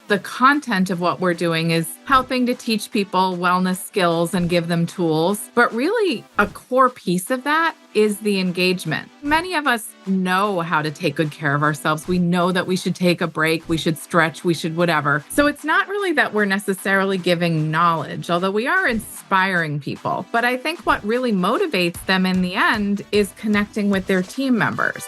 the content of what we're doing is helping to teach people wellness skills and give them tools. But really, a core piece of that is the engagement. Many of us know how to take good care of ourselves. We know that we should take a break, we should stretch, we should whatever. So it's not really that we're necessarily giving knowledge, although we are inspiring people. But I think what really motivates them in the end is connecting with their team members.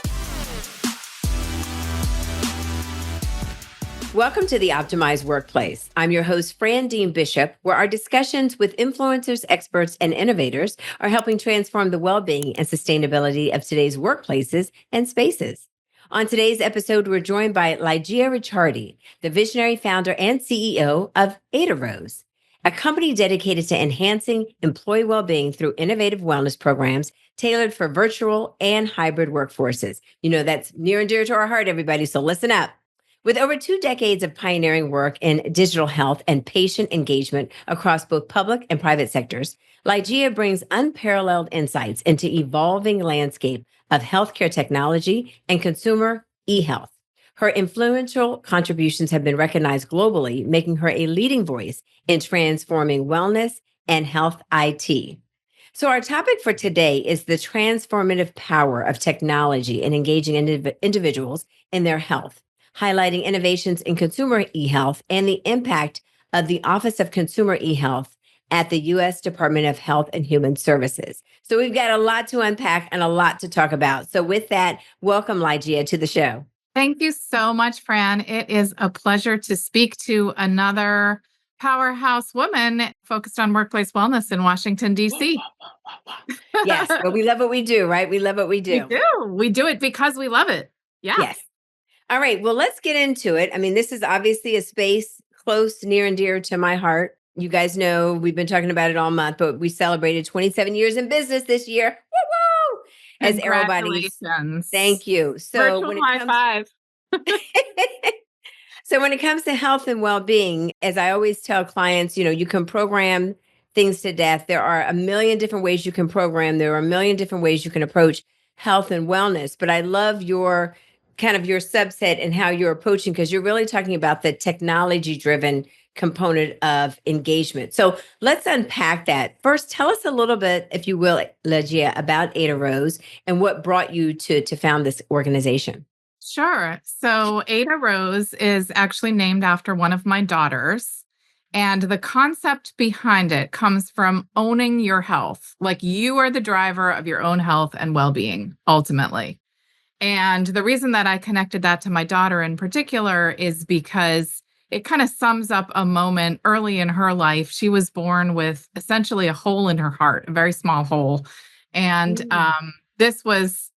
Welcome to the Optimized Workplace. I'm your host, Fran Dean-Bishop, where our discussions with influencers, experts, and innovators are helping transform the well-being and sustainability of today's workplaces and spaces. On today's episode, we're joined by Lygeia Ricciardi, the visionary founder and CEO of AdaRose, a company dedicated to enhancing employee well-being through innovative wellness programs tailored for virtual and hybrid workforces. You know, that's near and dear to our heart, everybody, so listen up. With over 2 decades of pioneering work in digital health and patient engagement across both public and private sectors, Lygeia brings unparalleled insights into evolving landscape of healthcare technology and consumer e-health. Her influential contributions have been recognized globally, making her a leading voice in transforming wellness and health IT. So our topic for today is the transformative power of technology in engaging individuals in their health, highlighting innovations in consumer e-health and the impact of the Office of Consumer e-Health at the U.S. Department of Health and Human Services. So we've got a lot to unpack and a lot to talk about. So with that, welcome, Lygeia, to the show. Thank you so much, Fran. It is a pleasure to speak to another powerhouse woman focused on workplace wellness in Washington, D.C. Yes, but we love what we do, right? We love what we do. We do. We do it because we love it. Yeah. Yes. All right. Well, let's get into it. I mean, this is obviously a space close, near and dear to my heart. You guys know we've been talking about it all month, but we celebrated 27 years in business this year. Woo-woo! As everybody. Thank you. So virtual high five. So when it comes to health and well-being, as I always tell clients, you know, you can program things to death. There are a million different ways you can program. There are a million different ways you can approach health and wellness. But I love your subset and how you're approaching, because you're really talking about the technology-driven component of engagement. So let's unpack that. First, tell us a little bit, if you will, Lygeia, about AdaRose and what brought you to found this organization. Sure. So AdaRose is actually named after one of my daughters. And the concept behind it comes from owning your health. Like, you are the driver of your own health and well-being, ultimately. And the reason that I connected that to my daughter in particular is because it kind of sums up a moment early in her life. She was born with essentially a hole in her heart, a very small hole. And this was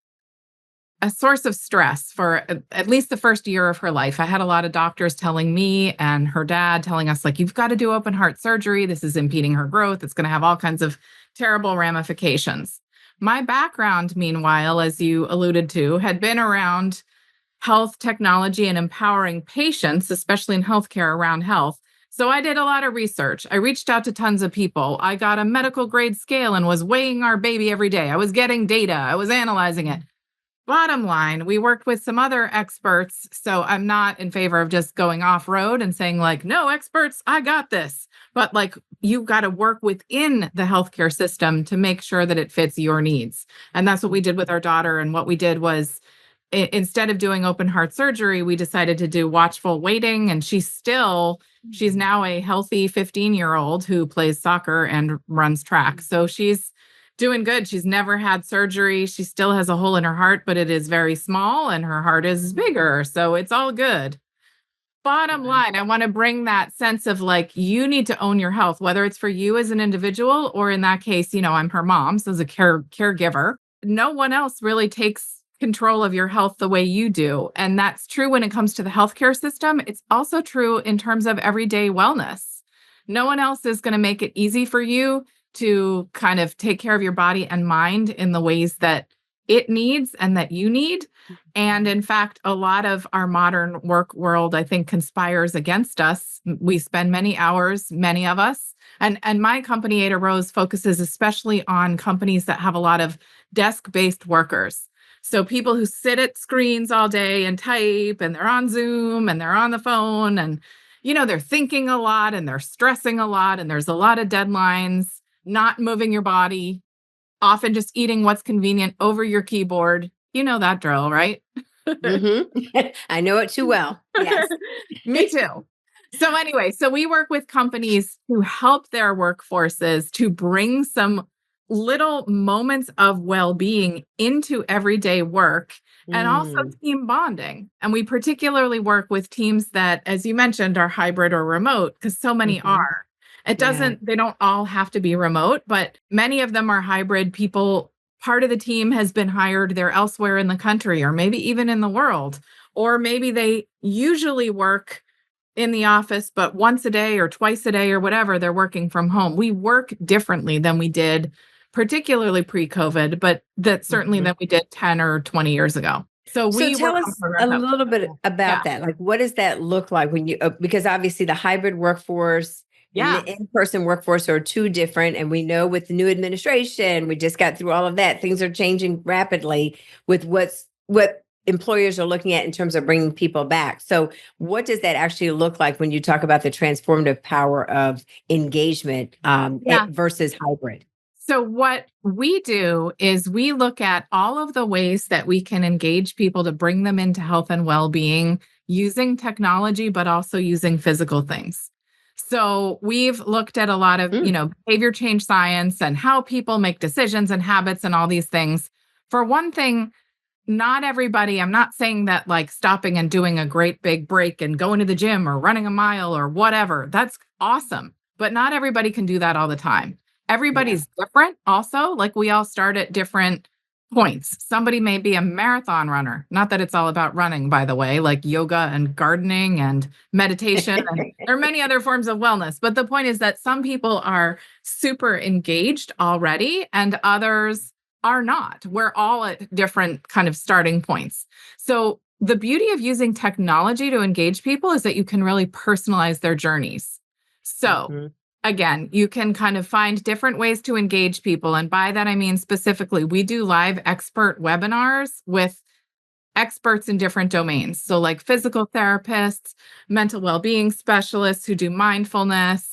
a source of stress for at least the first year of her life. I had a lot of doctors telling me and her dad telling us, like, you've got to do open heart surgery. This is impeding her growth. It's going to have all kinds of terrible ramifications. My background, meanwhile, as you alluded to, had been around health technology and empowering patients, especially in healthcare around health. So I did a lot of research. I reached out to tons of people. I got a medical grade scale and was weighing our baby every day. I was getting data. I was analyzing it. Bottom line, we worked with some other experts. So I'm not in favor of just going off road and saying, like, no, experts, I got this. But like, you've got to work within the healthcare system to make sure that it fits your needs. And that's what we did with our daughter. And what we did was, instead of doing open heart surgery, we decided to do watchful waiting. And she's now a healthy 15-year-old who plays soccer and runs track. So she's doing good. She's never had surgery. She still has a hole in her heart, but it is very small and her heart is bigger. So it's all good. Bottom line, I want to bring that sense of, like, you need to own your health, whether it's for you as an individual, or in that case, you know, I'm her mom, so as a caregiver. No one else really takes control of your health the way you do. And that's true when it comes to the healthcare system. It's also true in terms of everyday wellness. No one else is going to make it easy for you to kind of take care of your body and mind in the ways that it needs and that you need. And in fact, a lot of our modern work world, I think, conspires against us. We spend many hours, many of us. And my company, AdaRose, focuses especially on companies that have a lot of desk-based workers. So people who sit at screens all day and type, and they're on Zoom and they're on the phone, and they're thinking a lot and they're stressing a lot and there's a lot of deadlines, not moving your body, often just eating what's convenient over your keyboard. You know that drill, right? I know it too well. Yes. Me too. So anyway, so we work with companies to help their workforces to bring some little moments of well-being into everyday work and also Mm, team bonding. And we particularly work with teams that, as you mentioned, are hybrid or remote because so many mhm. are. It Yeah. doesn't, they don't all have to be remote, but many of them are hybrid. People, part of the team has been hired, they're elsewhere in the country or maybe even in the world, or maybe they usually work in the office, but once a day or twice a day or whatever, they're working from home. We work differently than we did, particularly pre-COVID, but that certainly Mhm. than we did 10 or 20 years ago. So So we tell work on us a programs that, little bit yeah, about that. Like, what does that look like when you, because obviously the hybrid workforce and yeah, the in-person workforce are two different. And we know with the new administration, we just got through all of that, things are changing rapidly with what employers are looking at in terms of bringing people back. So what does that actually look like when you talk about the transformative power of engagement yeah. versus hybrid? So what we do is we look at all of the ways that we can engage people to bring them into health and well-being using technology, but also using physical things. So we've looked at a lot of, Mm, behavior change science and how people make decisions and habits and all these things. For one thing, not everybody, I'm not saying that like stopping and doing a great big break and going to the gym or running a mile or whatever, that's awesome. But not everybody can do that all the time. yeah. Everybody's different also. Like we all start at different points. Somebody may be a marathon runner. Not that it's all about running, by the way, like yoga and gardening and meditation. And there are many other forms of wellness. But the point is that some people are super engaged already and others are not. We're all at different kind of starting points. So the beauty of using technology to engage people is that you can really personalize their journeys. So Mhm. again, you can kind of find different ways to engage people. And by that, I mean specifically, we do live expert webinars with experts in different domains. So, like physical therapists, mental well being specialists who do mindfulness.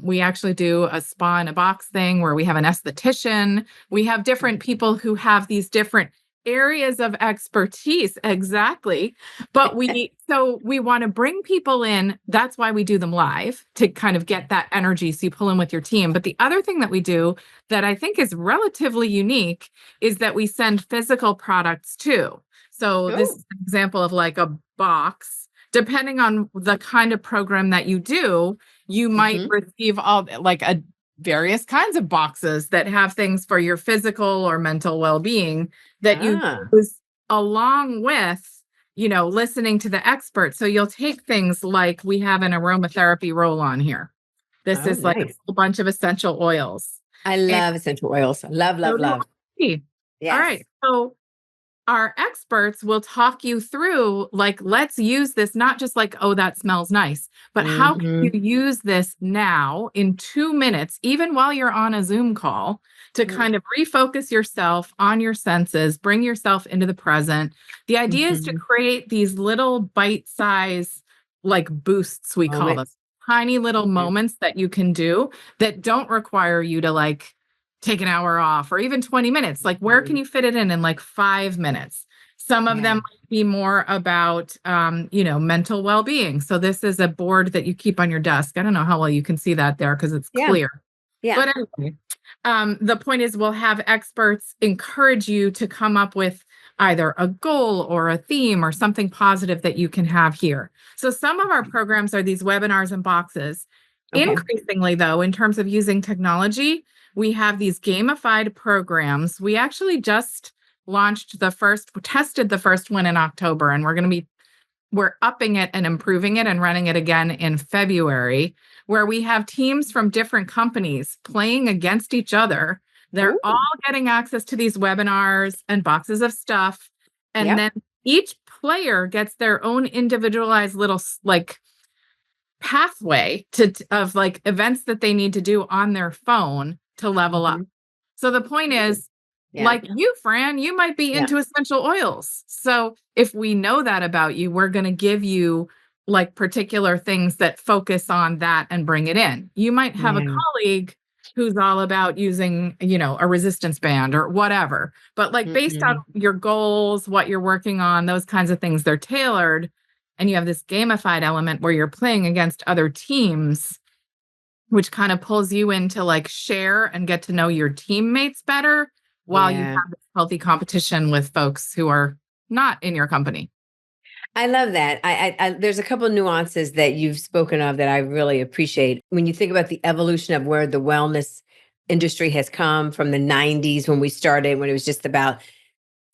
We actually do a spa in a box thing where we have an esthetician. We have different people who have these different areas of expertise. Exactly. But we want to bring people in. That's why we do them live to kind of get that energy. So you pull in with your team. But the other thing that we do that I think is relatively unique is that we send physical products too. So this is Oh. an example of like a box. Depending on the kind of program that you do, you might Mhm. receive all like a various kinds of boxes that have things for your physical or mental well-being that you Ah, use along with, listening to the expert. So you'll take things like we have an aromatherapy roll on here. This oh, is like a nice. whole bunch of essential oils. I And love essential oils. Love, so love, do love. I. All Yes. right. So our experts will talk you through like let's use this not just like oh that smells nice, but how can you Mhm. use this now in 2 minutes even while you're on a Zoom call to Mm, kind of refocus yourself on your senses, bring yourself into the present. The idea is to mhm. create these little bite size like boosts, we call them Moments. tiny little Okay. moments that you can do that don't require you to like take an hour off or even 20 minutes. Like, where can Mhm. you fit it in like 5 minutes? Some of them Yeah. might be more about, mental well being. So, this is a board that you keep on your desk. I don't know how well you can see that there because it's Yeah. clear. Yeah. But anyway, the point is, we'll have experts encourage you to come up with either a goal or a theme or something positive that you can have here. So, some of our programs are these webinars and boxes. Okay. Increasingly, though, in terms of using technology, we have these gamified programs. We actually just tested the first one in October, and we're upping it and improving it and running it again in February, where we have teams from different companies playing against each other. They're all Ooh. getting access to these webinars and boxes of stuff. And Yep. then each player gets their own individualized little like pathway of like events that they need to do on their phone to level up. Mhm. So the point Ooh. is, Yeah. like you, Fran, you might be Yeah. into essential oils. So if we know that about you, we're going to give you like particular things that focus on that and bring it in. You might have a Yeah. colleague who's all about using, a resistance band or whatever. But like based on Mhm. your goals, what you're working on, those kinds of things, they're tailored. And you have this gamified element where you're playing against other teams, which kind of pulls you in to like share and get to know your teammates better while you Yeah. have this healthy competition with folks who are not in your company. I love that. There's a couple of nuances that you've spoken of that I really appreciate. When you think about the evolution of where the wellness industry has come from the 90s when we started, when it was just about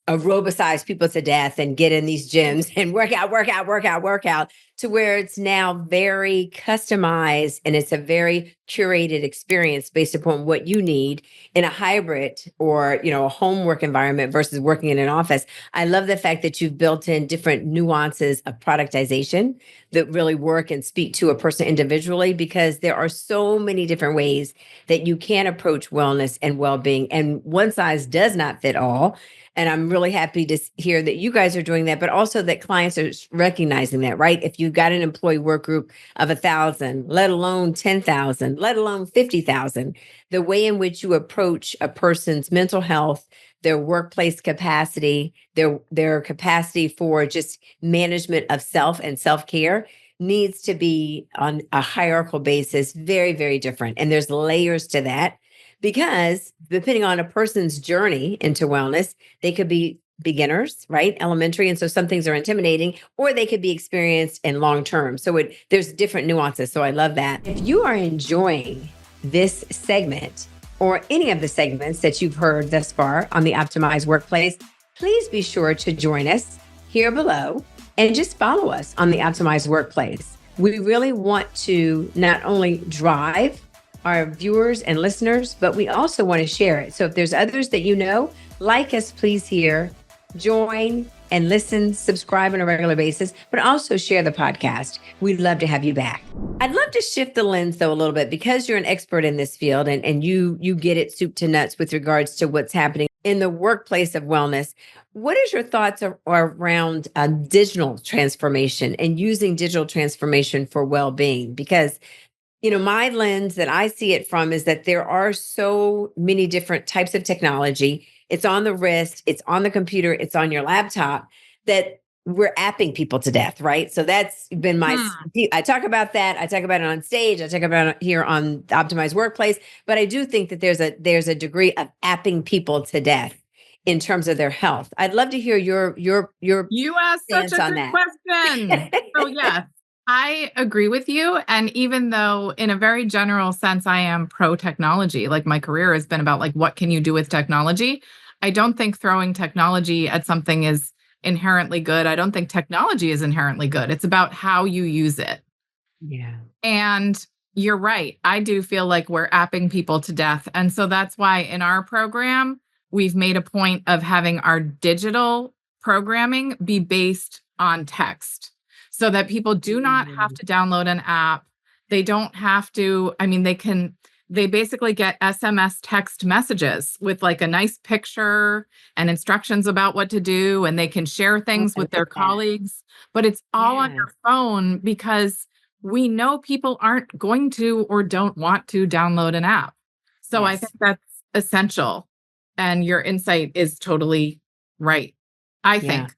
aerobicize people to death and get in these gyms and work out to where it's now very customized and it's a very curated experience based upon what you need in a hybrid or, a home work environment versus working in an office. I love the fact that you've built in different nuances of productization that really work and speak to a person individually, because there are so many different ways that you can approach wellness and well-being, and one size does not fit all. And I'm really happy to hear that you guys are doing that, but also that clients are recognizing that, right? If you've got an employee work group of 1,000, let alone 10,000, let alone 50,000, the way in which you approach a person's mental health, their workplace capacity, their capacity for just management of self and self-care needs to be on a hierarchical basis, very, very different. And there's layers to that, because depending on a person's journey into wellness, they could be beginners, right? Elementary. And so some things are intimidating, or they could be experienced and long term. So there's different nuances. So I love that. If you are enjoying this segment or any of the segments that you've heard thus far on the Optimized Workplace, please be sure to join us here below and just follow us on the Optimized Workplace. We really want to not only drive our viewers and listeners, but we also want to share it. So if there's others that like us, please here, join and listen, subscribe on a regular basis, but also share the podcast. We'd love to have you back. I'd love to shift the lens though a little bit, because you're an expert in this field and you get it soup to nuts with regards to what's happening in the workplace of wellness. What is your thoughts around digital transformation and using digital transformation for well-being? Because my lens that I see it from is that there are so many different types of technology. It's on the wrist, it's on the computer, it's on your laptop, that we're apping people to death, right? So that's been I talk about that. I talk about it on stage. I talk about it here on the Optimized Workplace. But I do think that there's a degree of apping people to death in terms of their health. I'd love to hear your You asked such stance a on good that. question. So, yes, I agree with you. And even though, in a very general sense, I am pro technology, like my career has been about like, what can you do with technology? I don't think throwing technology at something is inherently good. I don't think technology is inherently good. It's about how you use it. Yeah. And you're right. I do feel like we're apping people to death. And so that's why in our program, we've made a point of having our digital programming be based on text so that people do not have to download an app. They don't have to, they basically get SMS text messages with like a nice picture and instructions about what to do. And they can share Oh, things I with love their that. colleagues, but it's all on Yeah. your phone because we know people aren't going to or don't want to download an app. So I think Yes. that's essential. And your insight is totally right. I Yeah. think. I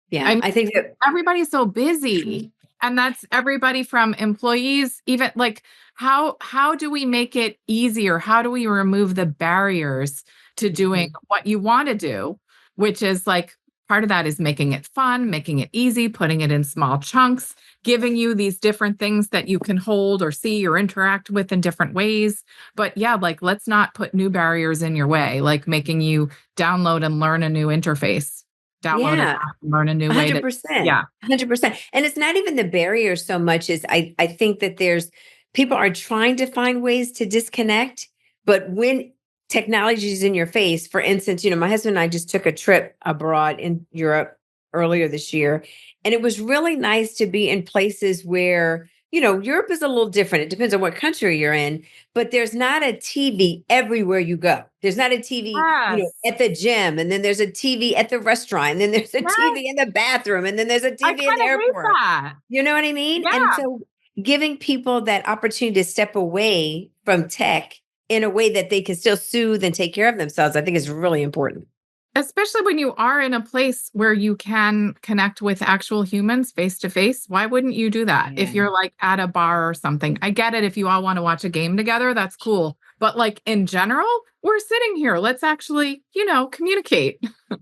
Yeah. mean, I think that everybody's so busy. And that's everybody from employees, even like how do we make it easier? How do we remove the barriers to doing Mhm. what you want to do, which is like part of that is making it fun, making it easy, putting it in small chunks, giving you these different things that you can hold or see or interact with in different ways. But yeah, like let's not put new barriers in your way, like making you download and learn a new interface, download an Yeah, app and learn a new way to, 100%. yeah. 100%. And it's not even the barrier so much as I think that there's people are trying to find ways to disconnect, but when technology is in your face, for instance, my husband and I just took a trip abroad in Europe earlier this year, and it was really nice to be in places where Europe is a little different. It depends on what country you're in, but there's not a TV everywhere you go. There's not a TV, Yes. at the gym, and then there's a TV at the restaurant, and then there's a Yes. TV in the bathroom, and then there's a I TV in the kind of hate airport. that. You know what I mean? And Yeah. so giving people that opportunity to step away from tech in a way that they can still soothe and take care of themselves, I think is really important. Especially when you are in a place where you can connect with actual humans face to face. Why wouldn't you do that if Yeah. you're like at a bar or something? I get it if you all want to watch a game together, that's cool. But like in general, we're sitting here. Let's actually, communicate.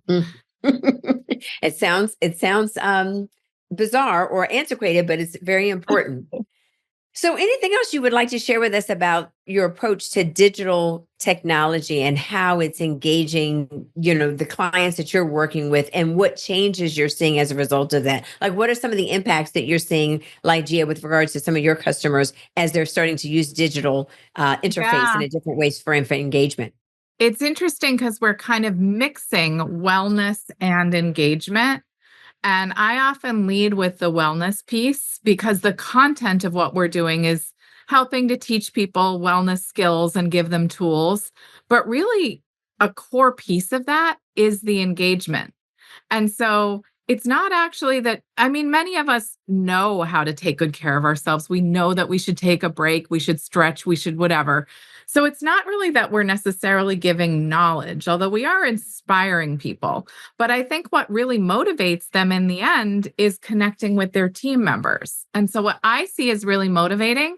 Mm. It sounds bizarre or antiquated, but it's very important. So, anything else you would like to share with us about your approach to digital technology and how it's engaging, the clients that you're working with, and what changes you're seeing as a result of that? Like, what are some of the impacts that you're seeing, Lygeia, with regards to some of your customers as they're starting to use digital interface in Yeah. a different ways for engagement? It's interesting because we're kind of mixing wellness and engagement. And I often lead with the wellness piece because the content of what we're doing is helping to teach people wellness skills and give them tools. But really, a core piece of that is the engagement. And so it's not actually that, I mean, many of us know how to take good care of ourselves. We know that we should take a break, we should stretch, we should whatever. So it's not really that we're necessarily giving knowledge, although we are inspiring people. But I think what really motivates them in the end is connecting with their team members. And so what I see as really motivating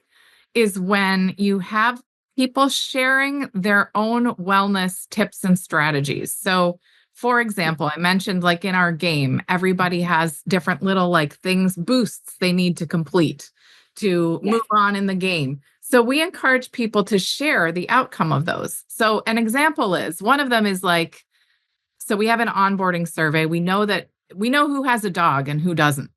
is when you have people sharing their own wellness tips and strategies. So, for example, I mentioned like in our game, everybody has different little like things, boosts they need to complete to Yes. move on in the game. So we encourage people to share the outcome of those. So an example is one of them is like, so we have an onboarding survey. We know who has a dog and who doesn't.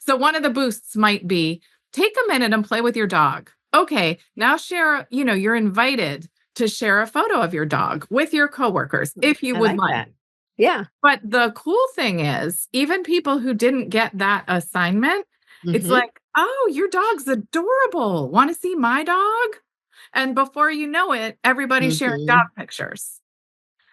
So one of the boosts might be take a minute and play with your dog. Okay, now share, you're invited to share a photo of your dog with your coworkers if you I would like like. that. Yeah. But the cool thing is, even people who didn't get that assignment, it's Hmm. like, oh, your dog's adorable. Want to see my dog? And before you know it, everybody's sharing dog Hmm. pictures.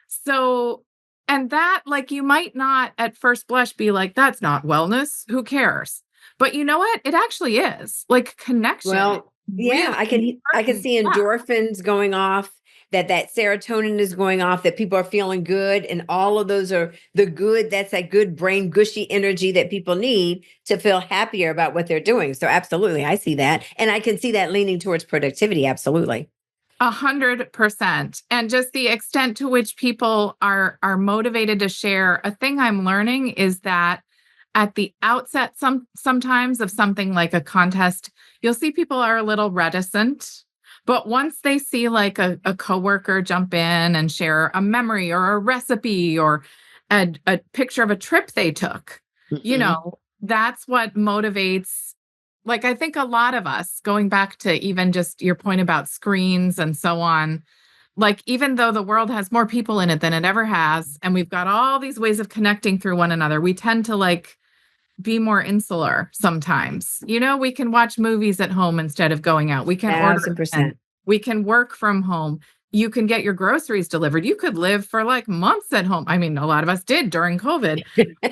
So, and that, like, you might not at first blush be like, that's not wellness. Who cares? But you know what? It actually is. Like, connection is Well, yeah, really I can important. see Yeah. endorphins going off, that serotonin is going off, that people are feeling good, and all of those are the good. That's that good brain gushy energy that people need to feel happier about what they're doing. So, absolutely, I see that, and I can see that leaning towards productivity. Absolutely. 100%. And just the extent to which people are motivated to share. A thing I'm learning is that at the outset, sometimes of something like a contest, you'll see people are a little reticent. But once they see like a coworker jump in and share a memory or a recipe or a picture of a trip they took, Hmm. that's what motivates. Like, I think a lot of us, going back to even just your point about screens and so on, like, even though the world has more people in it than it ever has, and we've got all these ways of connecting through one another, we tend to like be more insular sometimes. We can watch movies at home instead of going out. We can order Thousand and percent. we can work from home. You can get your groceries delivered. You could live for like months at home. I mean, a lot of us did during COVID,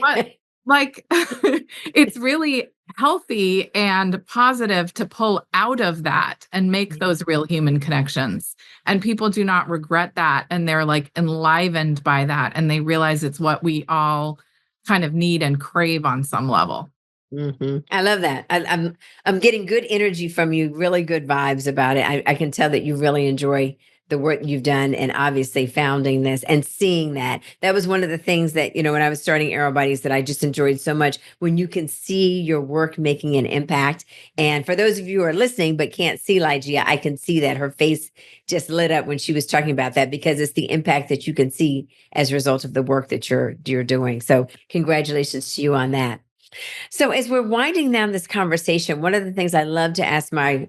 but like it's really healthy and positive to pull out of that and make those real human connections. And people do not regret that. And they're like enlivened by that. And they realize it's what we all kind of need and crave on some level. I love that. I'm getting good energy from you, really good vibes about it. I can tell that you really enjoy the work you've done, and obviously founding this and seeing that. That was one of the things that, when I was starting Aero Buddies, that I just enjoyed so much, when you can see your work making an impact. And for those of you who are listening but can't see Lygeia, I can see that her face just lit up when she was talking about that, because it's the impact that you can see as a result of the work that you're doing. So congratulations to you on that. So, as we're winding down this conversation, one of the things I love to ask my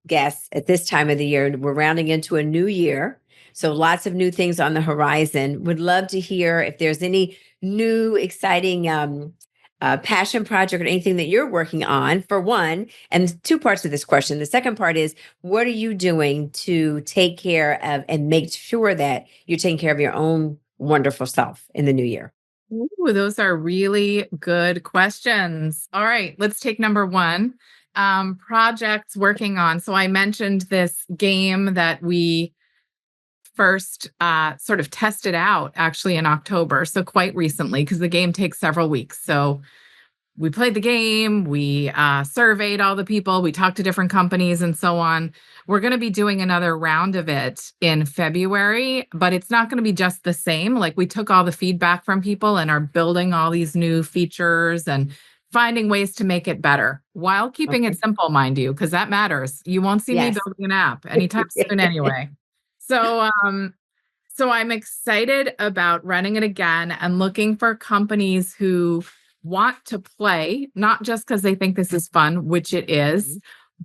guests at this time of the year, we're rounding into a new year. So, lots of new things on the horizon. Would love to hear if there's any new, exciting passion project or anything that you're working on, for one? And two parts of this question. The second part is, what are you doing to take care of and make sure that you're taking care of your own wonderful self in the new year? Ooh, those are really good questions. All right, let's take number one. Projects working on. So I mentioned this game that we first sort of tested out actually in October. So quite recently, because the game takes several weeks. So we played the game, we surveyed all the people, we talked to different companies and so on. We're going to be doing another round of it in February, but it's not going to be just the same. Like, we took all the feedback from people and are building all these new features and finding ways to make it better while keeping it Okay. simple, mind you, because that matters. You won't see me Yes. building an app anytime soon anyway. So, so I'm excited about running it again and looking for companies who want to play, not just because they think this is fun, which it is,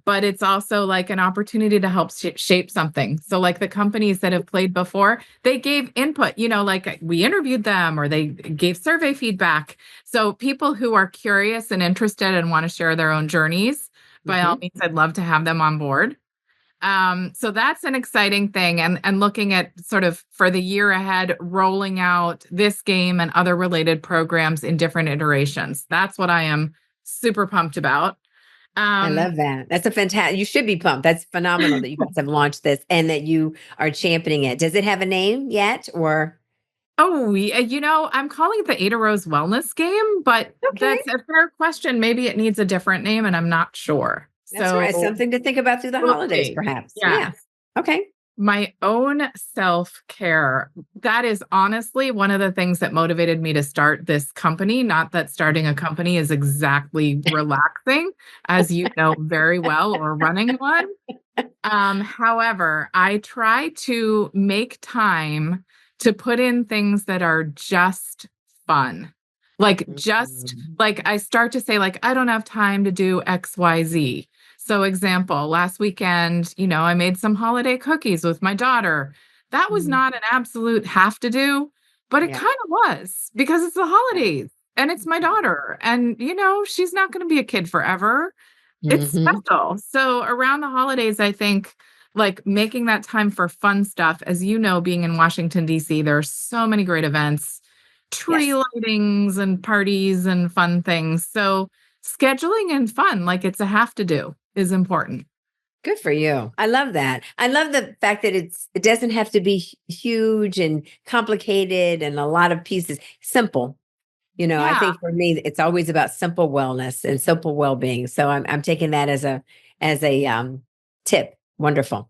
but it's also like an opportunity to help shape something. So, like the companies that have played before, they gave input, like we interviewed them or they gave survey feedback. So, people who are curious and interested and want to share their own journeys, by all Mhm. means, I'd love to have them on board. So that's an exciting thing, and looking at sort of for the year ahead, rolling out this game and other related programs in different iterations. That's what I am super pumped about. I Um, love that. That's a fantastic, you should be pumped. That's phenomenal that you guys have launched this and that you are championing it. Does it have a name yet, or? I'm calling it the AdaRose Wellness Game, but Okay. that's a fair question. Maybe it needs a different name, and I'm not sure. That's right. So Something to think about through the we'll holidays, see. perhaps. Yeah. Yeah. Okay. My own self-care, that is honestly one of the things that motivated me to start this company. Not that starting a company is exactly relaxing, as you know very well, or running one. However, I try to make time to put in things that are just fun. Just Mhm. like I start to say, like, I don't have time to do XYZ. So, example, last weekend, I made some holiday cookies with my daughter. That was Mhm. not an absolute have to do, but it Yeah. kind of was because it's the holidays and it's my daughter. And, she's not going to be a kid forever. It's Mhm. special. So around the holidays, I think, like, making that time for fun stuff. As you know, being in Washington, D.C., there are so many great events, tree Yes. lightings and parties and fun things. So scheduling and fun, like it's a have to do, is important. Good for you. I love that. I love the fact that it doesn't have to be huge and complicated and a lot of pieces. Simple. I Yeah. think for me, it's always about simple wellness and simple well-being. So I'm taking that as a tip. Wonderful.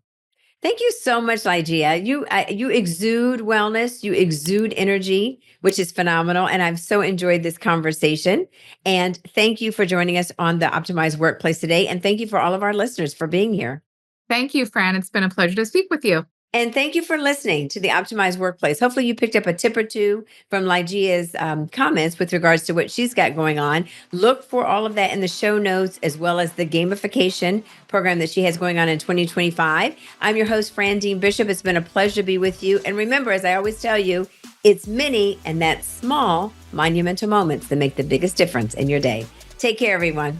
Thank you so much, Lygeia. You exude wellness, you exude energy, which is phenomenal, and I've so enjoyed this conversation. And thank you for joining us on the Optimized Workplace today, and thank you for all of our listeners for being here. Thank you, Fran. It's been a pleasure to speak with you. And thank you for listening to the Optimized Workplace. Hopefully, you picked up a tip or two from Lygeia's comments with regards to what she's got going on. Look for all of that in the show notes, as well as the gamification program that she has going on in 2025. I'm your host, Fran Dean-Bishop. It's been a pleasure to be with you. And remember, as I always tell you, it's many and that small monumental moments that make the biggest difference in your day. Take care, everyone.